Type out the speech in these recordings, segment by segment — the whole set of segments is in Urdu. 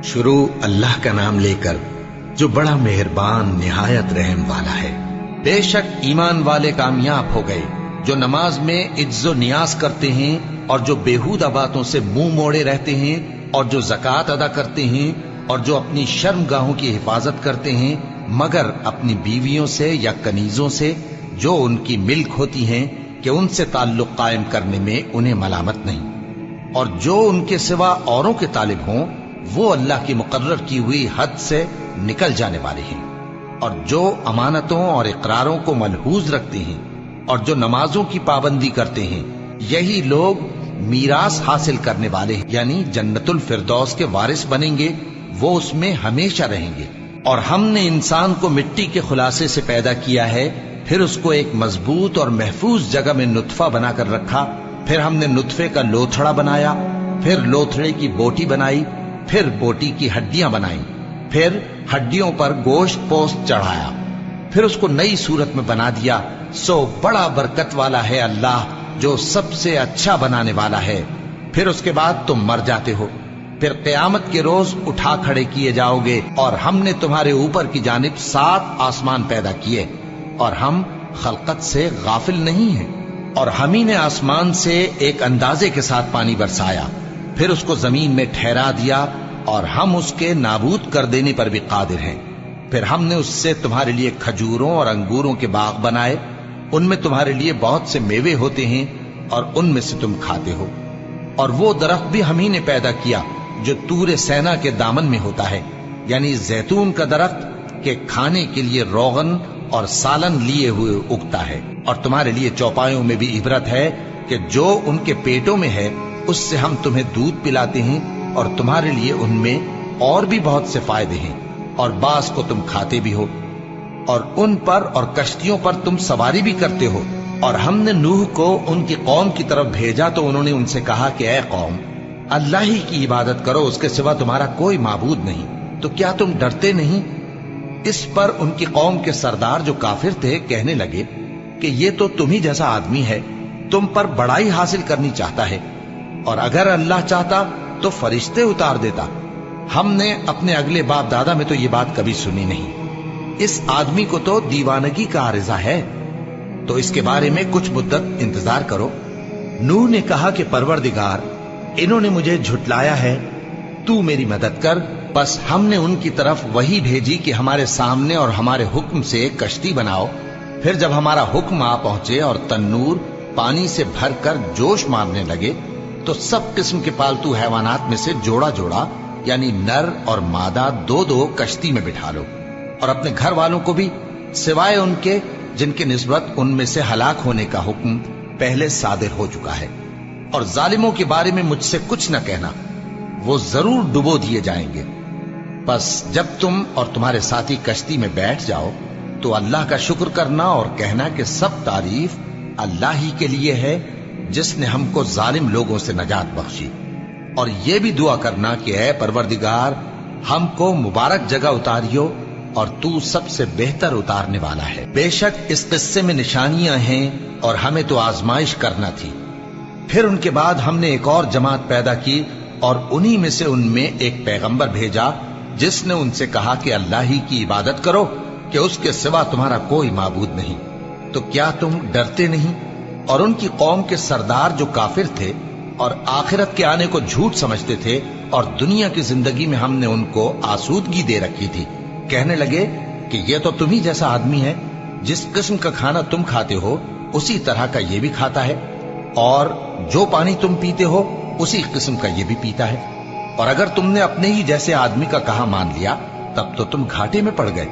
شروع اللہ کا نام لے کر جو بڑا مہربان نہایت رحم والا ہے۔ بے شک ایمان والے کامیاب ہو گئے جو نماز میں عجز و نیاز کرتے ہیں اور جو بیہودہ باتوں سے منہ موڑے رہتے ہیں اور جو زکوٰۃ ادا کرتے ہیں اور جو اپنی شرم گاہوں کی حفاظت کرتے ہیں مگر اپنی بیویوں سے یا کنیزوں سے جو ان کی ملک ہوتی ہیں کہ ان سے تعلق قائم کرنے میں انہیں ملامت نہیں، اور جو ان کے سوا اوروں کے طالب ہوں وہ اللہ کی مقرر کی ہوئی حد سے نکل جانے والے ہیں، اور جو امانتوں اور اقراروں کو ملحوظ رکھتے ہیں اور جو نمازوں کی پابندی کرتے ہیں یہی لوگ میراث حاصل کرنے والے ہیں، یعنی جنت الفردوس کے وارث بنیں گے، وہ اس میں ہمیشہ رہیں گے۔ اور ہم نے انسان کو مٹی کے خلاصے سے پیدا کیا ہے، پھر اس کو ایک مضبوط اور محفوظ جگہ میں نطفہ بنا کر رکھا، پھر ہم نے نطفے کا لوتھڑا بنایا، پھر لوتھڑے کی بوٹی بنائی، پھر بوٹی کی ہڈیاں بنائیں، پھر ہڈیوں پر گوشت پوست چڑھایا، پھر اس کو نئی صورت میں بنا دیا۔ سو بڑا برکت والا ہے اللہ جو سب سے اچھا بنانے والا ہے۔ پھر اس کے بعد تم مر جاتے ہو، پھر قیامت کے روز اٹھا کھڑے کیے جاؤ گے، اور ہم نے تمہارے اوپر کی جانب 7 آسمان پیدا کیے، اور ہم خلقت سے غافل نہیں ہیں۔ اور ہم ہی نے آسمان سے ایک اندازے کے ساتھ پانی برسایا، پھر اس کو زمین میں ٹھہرا دیا، اور ہم اس کے نابود کر دینے پر بھی قادر ہیں۔ پھر ہم نے اس سے تمہارے لیے کھجوروں اور انگوروں کے باغ بنائے، ان میں تمہارے لیے بہت سے میوے ہوتے ہیں اور ان میں سے تم کھاتے ہو۔ اور وہ درخت بھی ہم ہی نے پیدا کیا جو طور سینا کے دامن میں ہوتا ہے، یعنی زیتون کا درخت کہ کھانے کے لیے روغن اور سالن لیے ہوئے اگتا ہے، اور تمہارے لیے چوپایوں میں بھی عبرت ہے کہ جو ان کے پیٹوں میں ہے اس سے ہم تمہیں دودھ پلاتے ہیں، اور تمہارے لیے ان میں اور بھی بہت سے فائدے ہیں، اور بعض کو تم کھاتے بھی ہو، اور ان پر اور کشتیوں پر تم سواری بھی کرتے ہو۔ اور ہم نے نوح کو ان کی قوم کی طرف بھیجا تو انہوں نے ان سے کہا کہ اے قوم، اللہ ہی کی عبادت کرو، اس کے سوا تمہارا کوئی معبود نہیں، تو کیا تم ڈرتے نہیں؟ اس پر ان کی قوم کے سردار جو کافر تھے کہنے لگے کہ یہ تو تم ہی جیسا آدمی ہے، تم پر بڑائی حاصل کرنی چاہتا ہے، اور اگر اللہ چاہتا تو فرشتے اتار دیتا۔ ہم نے اپنے اگلے باپ دادا میں تو یہ بات کبھی سنی نہیں، اس آدمی کو تو دیوانگی کا عارضہ ہے، تو اس کے بارے میں کچھ مدت انتظار کرو۔ نوح نے کہا کہ پروردگار، انہوں نے مجھے جھٹلایا ہے، تو میری مدد کر۔ بس ہم نے ان کی طرف وحی بھیجی کہ ہمارے سامنے اور ہمارے حکم سے ایک کشتی بناؤ۔ پھر جب ہمارا حکم آ پہنچے اور تنور پانی سے بھر کر جوش مارنے لگے تو سب قسم کے پالتو حیوانات میں سے جوڑا جوڑا یعنی نر اور مادہ 2 کشتی میں بٹھا لو، اور اپنے گھر والوں کو بھی سوائے ان کے جن کے نسبت ان میں سے ہلاک ہونے کا حکم پہلے صادر ہو چکا ہے۔ اور ظالموں کے بارے میں مجھ سے کچھ نہ کہنا، وہ ضرور ڈبو دیے جائیں گے۔ بس جب تم اور تمہارے ساتھی کشتی میں بیٹھ جاؤ تو اللہ کا شکر کرنا اور کہنا کہ سب تعریف اللہ ہی کے لیے ہے جس نے ہم کو ظالم لوگوں سے نجات بخشی، اور یہ بھی دعا کرنا کہ اے پروردگار، ہم کو مبارک جگہ اتاریو اور تو سب سے بہتر اتارنے والا ہے۔ بے شک اس قصے میں نشانیاں ہیں اور ہمیں تو آزمائش کرنا تھی۔ پھر ان کے بعد ہم نے ایک اور جماعت پیدا کی، اور انہی میں سے ان میں ایک پیغمبر بھیجا جس نے ان سے کہا کہ اللہ ہی کی عبادت کرو کہ اس کے سوا تمہارا کوئی معبود نہیں، تو کیا تم ڈرتے نہیں؟ اور ان کی قوم کے سردار جو کافر تھے اور آخرت کے آنے کو جھوٹ سمجھتے تھے اور دنیا کی زندگی میں ہم نے ان کو آسودگی دے رکھی تھی، کہنے لگے کہ یہ تو تم ہی جیسا آدمی ہے، جس قسم کا کھانا تم کھاتے ہو اسی طرح کا یہ بھی کھاتا ہے، اور جو پانی تم پیتے ہو اسی قسم کا یہ بھی پیتا ہے، اور اگر تم نے اپنے ہی جیسے آدمی کا کہا مان لیا تب تو تم گھاٹے میں پڑ گئے۔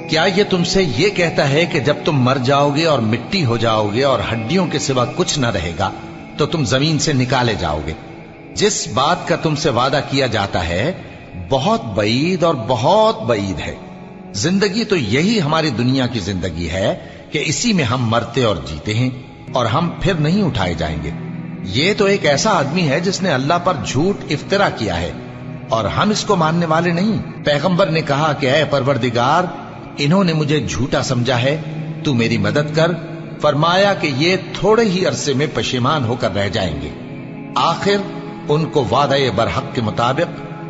کیا یہ تم سے یہ کہتا ہے کہ جب تم مر جاؤ گے اور مٹی ہو جاؤ گے اور ہڈیوں کے سوا کچھ نہ رہے گا تو تم زمین سے نکالے جاؤ گے؟ جس بات کا تم سے وعدہ کیا جاتا ہے بہت بعید اور بہت بعید ہے۔ زندگی تو یہی ہماری دنیا کی زندگی ہے کہ اسی میں ہم مرتے اور جیتے ہیں، اور ہم پھر نہیں اٹھائے جائیں گے۔ یہ تو ایک ایسا آدمی ہے جس نے اللہ پر جھوٹ افترا کیا ہے، اور ہم اس کو ماننے والے نہیں۔ پیغمبر نے کہا کہ اے پروردگار، انہوں نے مجھے جھوٹا سمجھا ہے، تو میری مدد کر۔ فرمایا کہ یہ تھوڑے ہی عرصے میں پشیمان ہو کر رہ جائیں گے، آخر ان کو وعدہ برحق کے مطابق